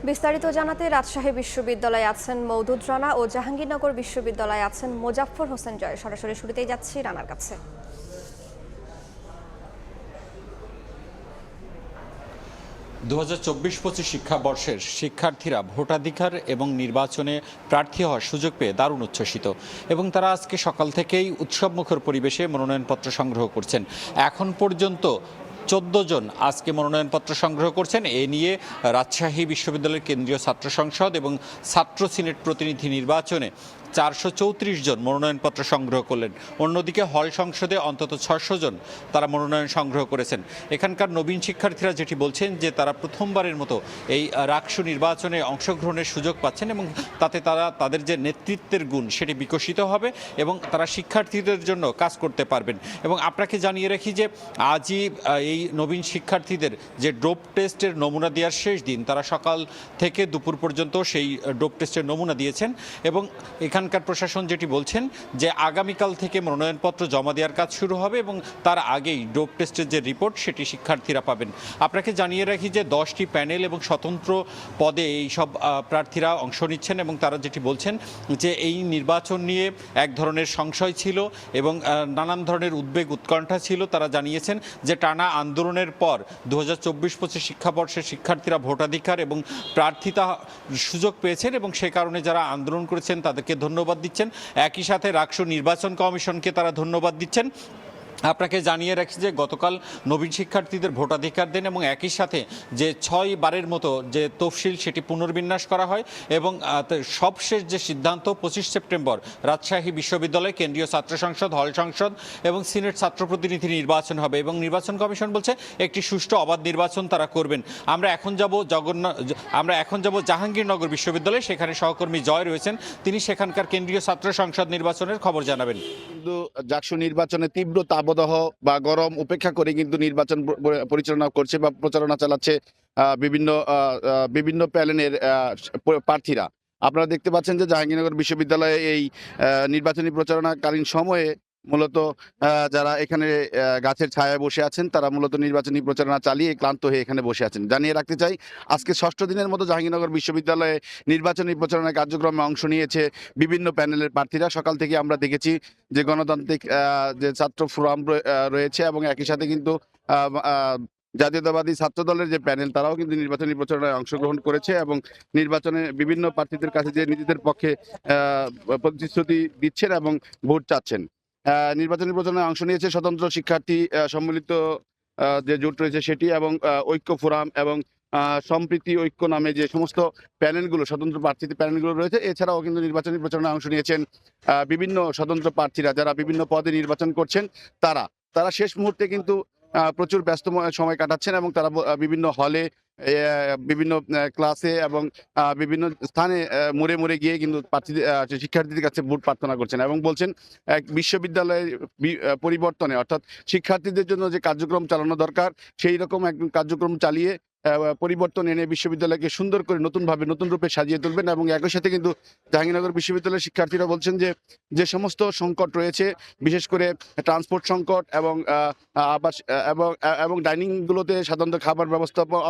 বিস্তারিত জানাতে রাজশাহী বিশ্ববিদ্যালয়ে আছেন মওদুদ রানা ও জাহাঙ্গীরনগর বিশ্ববিদ্যালয়ে আছেন মোজাফফর হোসেন জয়। সরাসরি শুরুতেই যাচ্ছি রানার কাছে। 2024-25 শিক্ষাবর্ষের শিক্ষার্থীরা ভোটাধিকার এবং নির্বাচনে প্রার্থী হওয়ার সুযোগ পেয়ে দারুণ উচ্ছ্বসিত এবং তারা আজকে সকাল থেকেই উৎসবমুখর পরিবেশে মনোনয়নপত্র সংগ্রহ করছেন। এখন পর্যন্ত 14 জন আজকে মনোনয়নপত্র সংগ্রহ করছেন। এ নিয়ে রাজশাহী বিশ্ববিদ্যালয়ের কেন্দ্রীয় ছাত্র সংসদ এবং ছাত্র সিনেট প্রতিনিধি নির্বাচনে 434 জন মনোনয়নপত্র সংগ্রহ করলেন। অন্যদিকে হল সংসদে অন্তত 600 জন তারা মনোনয়ন সংগ্রহ করেছেন। এখানকার নবীন শিক্ষার্থীরা যেটি বলছেন যে তারা প্রথমবারের মতো এই রাকসু নির্বাচনে অংশগ্রহণের সুযোগ পাচ্ছেন এবং তাতে তারা তাদের যে নেতৃত্বের গুণ সেটি বিকশিত হবে এবং তারা শিক্ষার্থীদের জন্য কাজ করতে পারবেন। এবং আপনাকে জানিয়ে রাখি যে আজই এই নবীন শিক্ষার্থীদের যে ডোপ টেস্টের নমুনা দেওয়ার শেষ দিন, তারা সকাল থেকে দুপুর পর্যন্ত সেই ডোপ টেস্টের নমুনা দিয়েছেন এবং এখানকার প্রশাসন যেটি বলছেন যে আগামীকাল থেকে মনোনয়নপত্র জমা দেওয়ার কাজ শুরু হবে এবং তার আগেই ডোপ টেস্টের যে রিপোর্ট সেটি শিক্ষার্থীরা পাবেন। আপনাকে জানিয়ে রাখি যে 10টি প্যানেল এবং স্বতন্ত্র পদে এই সব প্রার্থীরা অংশ নিচ্ছেন এবং তারা যেটি বলছেন যে এই নির্বাচন নিয়ে এক ধরনের সংশয় ছিল এবং নানান ধরনের উদ্বেগ উৎকণ্ঠা ছিল। তারা জানিয়েছেন যে টানা আন্দোলনের পর 2024-25 শিক্ষাবর্ষের শিক্ষার্থীরা ভোটাধিকার এবং প্রার্থিতা সুযোগ পেয়েছেন এবং সে কারণে যারা আন্দোলন করেছেন তাদেরকে ধন্যবাদ দিচ্ছেন। একই সাথে রাকসু নির্বাচন কমিশনকে তারা ধন্যবাদ দিচ্ছেন। আপনাকে জানিয়ে রাখি যে গতকাল নবীন শিক্ষার্থীদের ভোটাধিকার দেন এবং একই সাথে যে 6 বারের মতো যে তফসিল সেটি পুনর্বিন্যাস করা হয় এবং সবশেষ যে সিদ্ধান্ত 25 সেপ্টেম্বর রাজশাহী বিশ্ববিদ্যালয় কেন্দ্রীয় ছাত্র সংসদ, হল সংসদ এবং সিনেট ছাত্র প্রতিনিধি নির্বাচন হবে এবং নির্বাচন কমিশন বলছে একটি সুষ্ঠু অবাধ নির্বাচন তারা করবেন। আমরা এখন যাব জাহাঙ্গীরনগর বিশ্ববিদ্যালয়ে, সেখানে সহকর্মী জয় রয়েছেন, তিনি সেখানকার কেন্দ্রীয় ছাত্র সংসদ নির্বাচনের খবর জানাবেন। কিন্তু জাকসু নির্বাচনে তীব্র তাপদাহ বা গরম উপেক্ষা করে কিন্তু নির্বাচন পরিচালনা করছে বা প্রচারণা চালাচ্ছে বিভিন্ন প্যানেলের প্রার্থীরা। আপনারা দেখতে পাচ্ছেন যে জাহাঙ্গীরনগর বিশ্ববিদ্যালয়ে এই নির্বাচনী প্রচারণাকালীন সময়ে মূলত যারা এখানে গাছের ছায়ায় বসে আছেন তারা মূলত নির্বাচনী প্রচারণা চালিয়ে ক্লান্ত হয়ে এখানে বসে আছেন। জানিয়ে রাখতে চাই আজকে 6ষ্ঠ দিনের মতো জাহাঙ্গীরনগর বিশ্ববিদ্যালয়ে নির্বাচনী প্রচারণা কার্যক্রমে অংশ নিয়েছে বিভিন্ন প্যানেলের প্রার্থীরা। সকাল থেকে আমরা দেখেছি যে গণতান্ত্রিক যে ছাত্র ফোরাম রয়েছে এবং একই সাথে কিন্তু জাতীয়তাবাদী ছাত্র দলের যে প্যানেল তারাও কিন্তু নির্বাচনী প্রচারণায় অংশগ্রহণ করেছে এবং নির্বাচনে বিভিন্ন প্রার্থীদের কাছে যে নিজেদের পক্ষে প্রতিশ্রুতি দিচ্ছেন এবং ভোট চাচ্ছেন। নির্বাচনী প্রচারণায় অংশ নিয়েছে স্বতন্ত্র শিক্ষার্থী সম্মিলিত যে জোট রয়েছে সেটি এবং ঐক্য ফোরাম এবং সম্প্রীতি ঐক্য নামে যে সমস্ত প্যানেলগুলো, স্বতন্ত্র প্রার্থীদের প্যানেলগুলো রয়েছে। এছাড়াও কিন্তু নির্বাচনী প্রচারণায় অংশ নিয়েছেন বিভিন্ন স্বতন্ত্র প্রার্থীরা যারা বিভিন্ন পদে নির্বাচন করছেন। তারা শেষ মুহূর্তে কিন্তু প্রচুর ব্যস্ত সময় কাটাচ্ছেন এবং তারা বিভিন্ন হলে, বিভিন্ন ক্লাসে এবং বিভিন্ন স্থানে মোড়ে মোড়ে গিয়ে কিন্তু শিক্ষার্থীদের কাছে ভোট প্রার্থনা করছেন এবং বলছেন এক বিশ্ববিদ্যালয়ের পরিবর্তনে, অর্থাৎ শিক্ষার্থীদের জন্য যে কার্যক্রম চালানো দরকার সেই রকম এক কার্যক্রম চালিয়ে পরিবর্তন এনে বিশ্ববিদ্যালয়কে সুন্দর করে নতুন রূপে সাজিয়ে তুলবেন। এবং একই সাথে কিন্তু জাহাঙ্গীরনগর বিশ্ববিদ্যালয়ের শিক্ষার্থীরা বলছেন যে সমস্ত সংকট রয়েছে, বিশেষ করে ট্রান্সপোর্ট সংকট এবং আবাস এবং ডাইনিংগুলোতে সাধারণত খাবার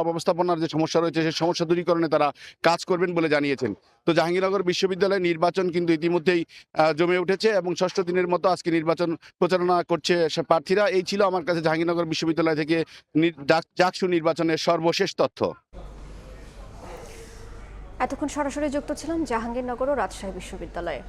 অব্যবস্থাপনার যে সমস্যা রয়েছে সেই সমস্যা দূরীকরণে তারা কাজ করবেন বলে জানিয়েছেন। তো জাহাঙ্গীরনগর বিশ্ববিদ্যালয়ের নির্বাচন কিন্তু ইতিমধ্যেই জমে উঠেছে এবং 6ষ্ঠ দিনের মতো আজকে নির্বাচন প্রচারণা করছে প্রার্থীরা। এই ছিল আমার কাছে জাহাঙ্গীরনগর বিশ্ববিদ্যালয় থেকে জাকসু নির্বাচনের সর্বশেষ তথ্য। এতক্ষণ সরাসরি যুক্ত ছিলাম জাহাঙ্গীরনগর ও রাজশাহী বিশ্ববিদ্যালয়ে।